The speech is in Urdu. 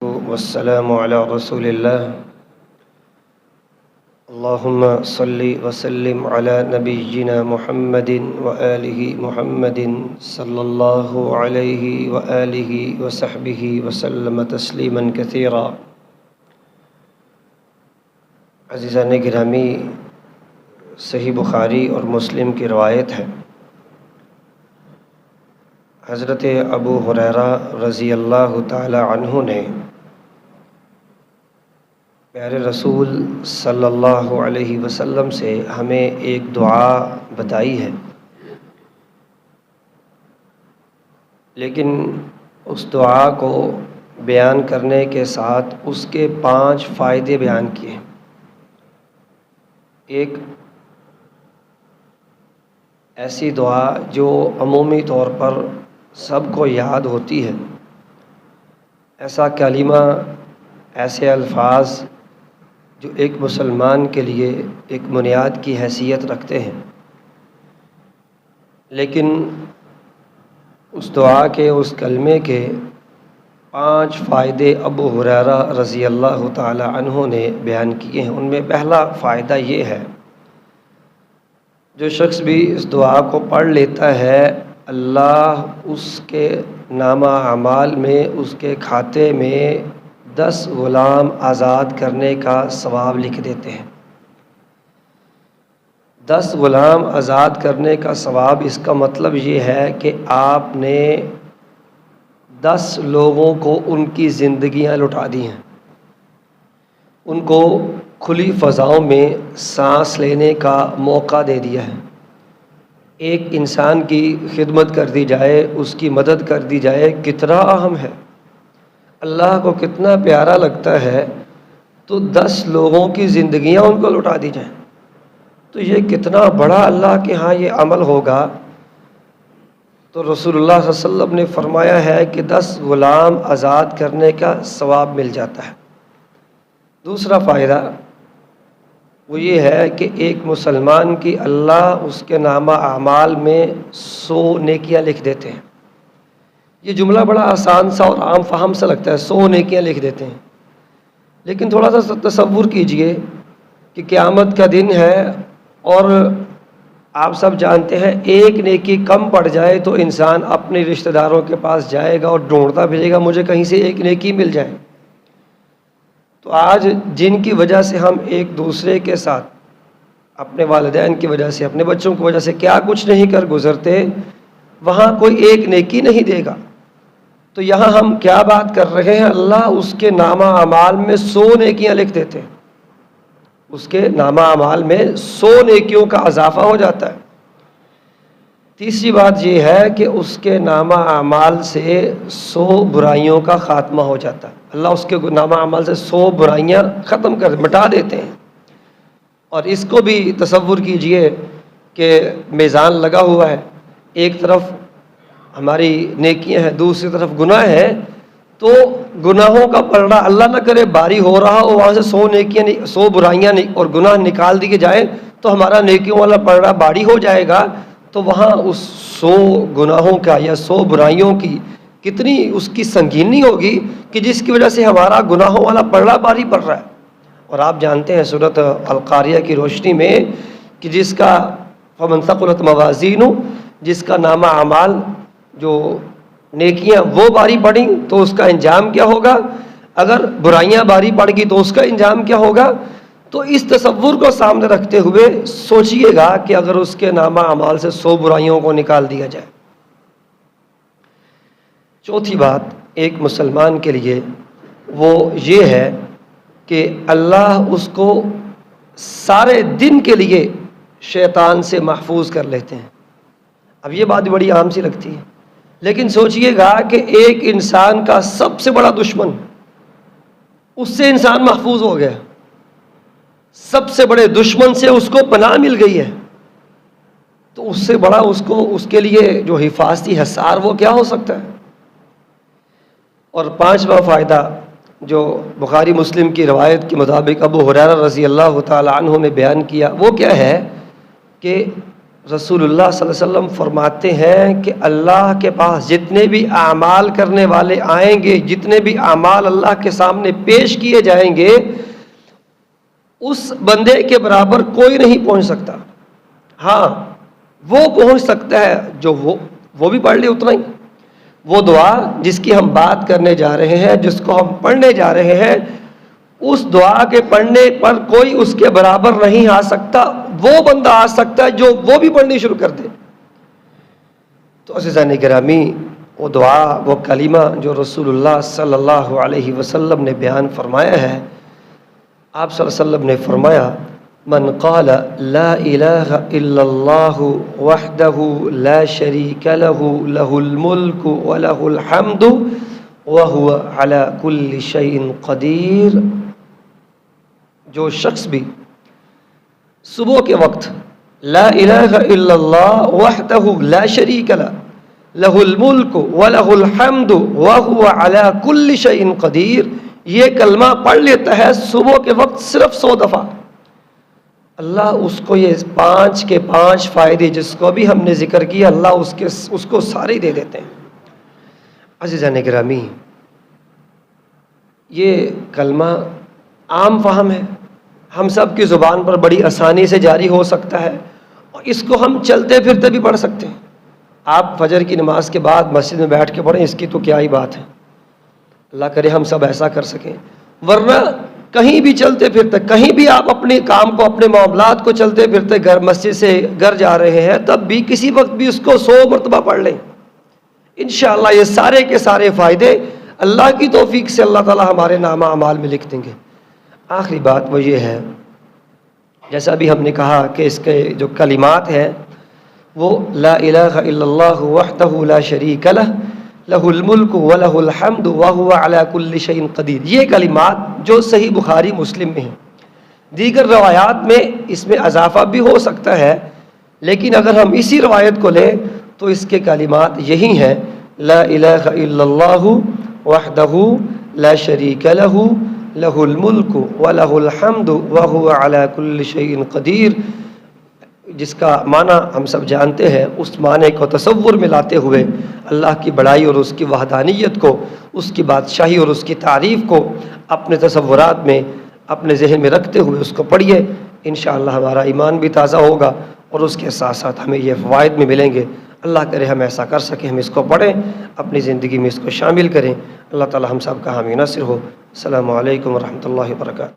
والسلام على رسول الله اللهم صل وسلم على نبينا محمد وآله محمد صلى الله عليه وآله وصحبه وسلم تسلیما كثيرا۔ عزیزان گرامی، صحیح بخاری اور مسلم کی روایت ہے، حضرت ابو ہریرہ رضی اللہ تعالی عنہ نے پیارے رسول صلی اللہ علیہ وسلم سے ہمیں ایک دعا بتائی ہے، لیکن اس دعا کو بیان کرنے کے ساتھ اس کے 5 فائدے بیان کیے۔ ایک ایسی دعا جو عمومی طور پر سب کو یاد ہوتی ہے، ایسا کلمہ، ایسے الفاظ جو ایک مسلمان کے لیے ایک بنیاد کی حیثیت رکھتے ہیں، لیکن اس دعا کے، اس کلمے کے 5 فائدے ابو ہریرہ رضی اللہ تعالی عنہ نے بیان کیے ہیں۔ ان میں پہلا فائدہ یہ ہے، جو شخص بھی اس دعا کو پڑھ لیتا ہے، اللہ اس کے نامہ اعمال میں، اس کے کھاتے میں 10 غلام آزاد کرنے کا ثواب لکھ دیتے ہیں۔ 10 غلام آزاد کرنے کا ثواب، اس کا مطلب یہ ہے کہ آپ نے 10 لوگوں کو ان کی زندگیاں لٹا دی ہیں، ان کو کھلی فضاؤں میں سانس لینے کا موقع دے دیا ہے۔ ایک انسان کی خدمت کر دی جائے، اس کی مدد کر دی جائے، کتنا اہم ہے، اللہ کو کتنا پیارا لگتا ہے، تو 10 لوگوں کی زندگیاں ان کو لٹا دی جائیں تو یہ کتنا بڑا اللہ کے ہاں یہ عمل ہوگا۔ تو رسول اللہ صلی اللہ علیہ وسلم نے فرمایا ہے کہ 10 غلام آزاد کرنے کا ثواب مل جاتا ہے۔ دوسرا فائدہ وہ یہ ہے کہ ایک مسلمان کی اللہ اس کے نامہ اعمال میں 100 نیکیاں لکھ دیتے ہیں۔ یہ جملہ بڑا آسان سا اور عام فہم سا لگتا ہے، 100 نیکیاں لکھ دیتے ہیں، لیکن تھوڑا سا تصور کیجئے کہ قیامت کا دن ہے اور آپ سب جانتے ہیں ایک نیکی کم پڑ جائے تو انسان اپنے رشتہ داروں کے پاس جائے گا اور ڈھونڈتا پھرے گا مجھے کہیں سے ایک نیکی مل جائے۔ تو آج جن کی وجہ سے ہم ایک دوسرے کے ساتھ، اپنے والدین کی وجہ سے، اپنے بچوں کی وجہ سے کیا کچھ نہیں کر گزرتے، وہاں کوئی ایک نیکی نہیں دے گا۔ تو یہاں ہم کیا بات کر رہے ہیں، اللہ اس کے نامہ اعمال میں 100 نیکیاں لکھ دیتے ہیں، اس کے نامہ اعمال میں 100 نیکیوں کا اضافہ ہو جاتا ہے۔ تیسری بات یہ ہے کہ اس کے نامہ اعمال سے 100 برائیوں کا خاتمہ ہو جاتا ہے، اللہ اس کے نامہ اعمال سے 100 برائیاں ختم کر مٹا دیتے ہیں۔ اور اس کو بھی تصور کیجئے کہ میزان لگا ہوا ہے، ایک طرف ہماری نیکیاں ہیں، دوسری طرف گناہ ہے، تو گناہوں کا پلڑا اللہ نہ کرے باری ہو رہا ہو، وہاں سے 100 نیکیاں 100 برائیاں اور گناہ نکال دیے جائیں تو ہمارا نیکیوں والا پلڑا باری ہو جائے گا، تو وہاں اس 100 گناہوں کا یا 100 برائیوں کی کتنی اس کی سنگینی ہوگی کہ جس کی وجہ سے ہمارا گناہوں والا پلڑا باری پڑ رہا ہے۔ اور آپ جانتے ہیں سورۃ القاریہ کی روشنی میں کہ جس کا فمن ثقلت موازینہ، جس کا نامہ اعمال جو نیکیاں وہ باری پڑیں تو اس کا انجام کیا ہوگا، اگر برائیاں باری پڑ گئی تو اس کا انجام کیا ہوگا۔ تو اس تصور کو سامنے رکھتے ہوئے سوچئے گا کہ اگر اس کے نامہ اعمال سے 100 برائیوں کو نکال دیا جائے۔ چوتھی بات ایک مسلمان کے لیے وہ یہ ہے کہ اللہ اس کو سارے دن کے لیے شیطان سے محفوظ کر لیتے ہیں۔ اب یہ بات بڑی عام سی لگتی ہے، لیکن سوچئے گا کہ ایک انسان کا سب سے بڑا دشمن، اس سے انسان محفوظ ہو گیا، سب سے بڑے دشمن سے اس کو پناہ مل گئی ہے، تو اس سے بڑا اس کے لیے جو حفاظتی حصار وہ کیا ہو سکتا ہے۔ اور 5واں فائدہ جو بخاری مسلم کی روایت کے مطابق ابو ہریرہ رضی اللہ تعالی عنہ نے بیان کیا، وہ کیا ہے کہ رسول اللہ صلی اللہ علیہ وسلم فرماتے ہیں کہ اللہ کے پاس جتنے بھی اعمال کرنے والے آئیں گے، جتنے بھی اعمال اللہ کے سامنے پیش کیے جائیں گے، اس بندے کے برابر کوئی نہیں پہنچ سکتا۔ ہاں وہ پہنچ سکتا ہے جو وہ بھی پڑھ لے اتنا ہی۔ وہ دعا جس کی ہم بات کرنے جا رہے ہیں، جس کو ہم پڑھنے جا رہے ہیں، اس دعا کے پڑھنے پر کوئی اس کے برابر نہیں آ سکتا۔ وہ بندہ آ سکتا ہے جو وہ بھی پڑھنی شروع کر دے۔ تو عزیزان گرامی، وہ دعا، وہ کلمہ جو رسول اللہ صلی اللہ علیہ وسلم نے بیان فرمایا ہے، آپ صلی اللہ علیہ وسلم نے فرمایا من قال لا الہ الا اللہ وحدہ لا شریک لہ لہ الملک ولہ الحمد وہو علی کل شیء قدیر، جو شخص بھی صبح کے وقت لا الہ الا اللہ وحدہ لا شریک لہ لہ الملک ولہ الحمد وہو علی کل شیء قدیر، یہ کلمہ پڑھ لیتا ہے صبح کے وقت صرف 100 دفعہ، اللہ اس کو یہ 5 کے 5 فائدے جس کو بھی ہم نے ذکر کیا، اللہ اس کو سارے دے دیتے ہیں۔ عزیزان گرامی، یہ کلمہ عام فہم ہے، ہم سب کی زبان پر بڑی آسانی سے جاری ہو سکتا ہے، اور اس کو ہم چلتے پھرتے بھی پڑھ سکتے ہیں۔ آپ فجر کی نماز کے بعد مسجد میں بیٹھ کے پڑھیں، اس کی تو کیا ہی بات ہے، اللہ کرے ہم سب ایسا کر سکیں۔ ورنہ کہیں بھی چلتے پھرتے، کہیں بھی آپ اپنے کام کو، اپنے معاملات کو چلتے پھرتے گھر، مسجد سے گھر جا رہے ہیں، تب بھی کسی وقت بھی اس کو 100 مرتبہ پڑھ لیں، انشاءاللہ یہ سارے کے سارے فائدے اللہ کی توفیق سے اللہ تعالی ہمارے نامہ اعمال میں لکھ دیں گے۔ آخری بات وہ یہ ہے، جیسا بھی ہم نے کہا کہ اس کے جو کلمات ہیں وہ لا الہ الا اللہ وحدہ لا شریک لہ لہ الملک ولہ الحمد وہو علی کل شیء قدیر، یہ کلمات جو صحیح بخاری مسلم میں ہیں، دیگر روایات میں اس میں اضافہ بھی ہو سکتا ہے، لیکن اگر ہم اسی روایت کو لیں تو اس کے کلمات یہی ہیں، لا الہ الا اللہ وحدہ لا شریک لہ لہ الملک ولہ الحمد وہو علی کل شیء قدیر، جس کا معنی ہم سب جانتے ہیں۔ اس معنی کو تصور میں لاتے ہوئے اللہ کی بڑائی اور اس کی وحدانیت کو، اس کی بادشاہی اور اس کی تعریف کو اپنے تصورات میں، اپنے ذہن میں رکھتے ہوئے اس کو پڑھیے، انشاءاللہ ہمارا ایمان بھی تازہ ہوگا اور اس کے ساتھ ساتھ ہمیں یہ فوائد میں ملیں گے۔ اللہ کرے ہم ایسا کر سکیں، ہم اس کو پڑھیں، اپنی زندگی میں اس کو شامل کریں۔ اللہ تعالی ہم سب کا حامی ناصر ہو۔ السلام علیکم ورحمۃ اللہ وبرکاتہ۔